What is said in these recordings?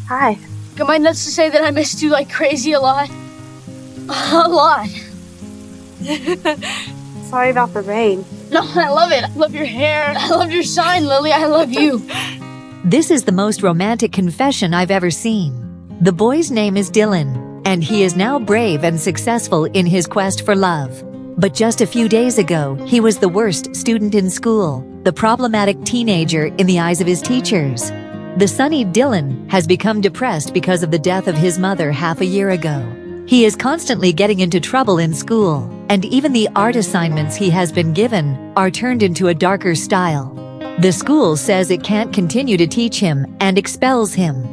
Hi. Am I nuts to say that I missed you like crazy a lot? A lot. Sorry about the rain. No, I love it. I love your hair. I love your sign, Lily. I love you. This is the most romantic confession I've ever seen. The boy's name is Dylan, and he is now brave and successful in his quest for love. But just a few days ago, he was the worst student in school, the problematic teenager in the eyes of his teachers. The sunny Dylan has become depressed because of the death of his mother half a year ago. He is constantly getting into trouble in school, and even the art assignments he has been given are turned into a darker style. The school says it can't continue to teach him and expels him.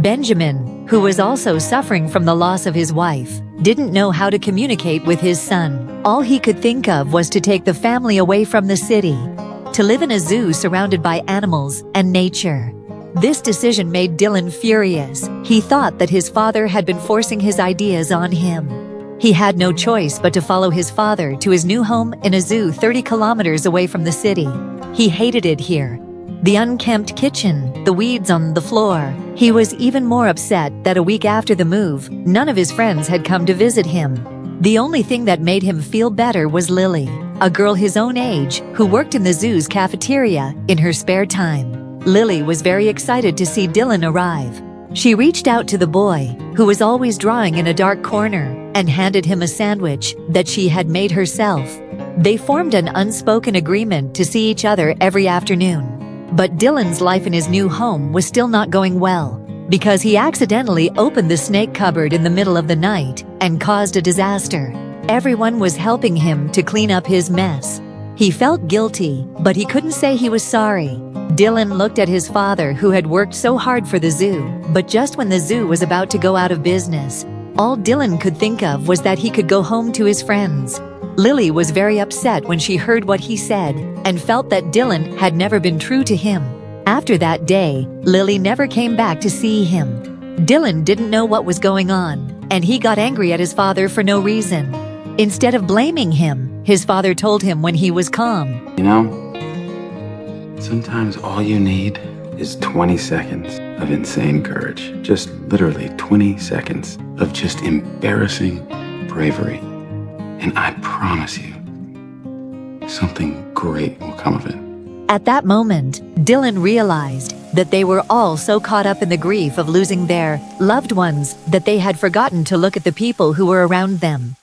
Benjamin, who was also suffering from the loss of his wife, didn't know how to communicate with his son. All he could think of was to take the family away from the city, to live in a zoo surrounded by animals and nature. This decision made Dylan furious. He thought that his father had been forcing his ideas on him. He had no choice but to follow his father to his new home in a zoo 30 kilometers away from the city. He hated it here. The unkempt kitchen, the weeds on the floor. He was even more upset that a week after the move, none of his friends had come to visit him. The only thing that made him feel better was Lily, a girl his own age who worked in the zoo's cafeteria in her spare time. Lily was very excited to see Dylan arrive. She reached out to the boy, who was always drawing in a dark corner, and handed him a sandwich that she had made herself. They formed an unspoken agreement to see each other every afternoon. But Dylan's life in his new home was still not going well, because he accidentally opened the snake cupboard in the middle of the night and caused a disaster. Everyone was helping him to clean up his mess. He felt guilty, but he couldn't say he was sorry. Dylan looked at his father, who had worked so hard for the zoo, but just when the zoo was about to go out of business, all Dylan could think of was that he could go home to his friends. Lily was very upset when she heard what he said and felt that Dylan had never been true to him. After that day, Lily never came back to see him. Dylan didn't know what was going on, and he got angry at his father for no reason. Instead of blaming him, his father told him when he was calm. You know, sometimes all you need is 20 seconds of insane courage. Just literally 20 seconds of just embarrassing bravery. And I promise you, something great will come of it. At that moment, Dylan realized that they were all so caught up in the grief of losing their loved ones that they had forgotten to look at the people who were around them.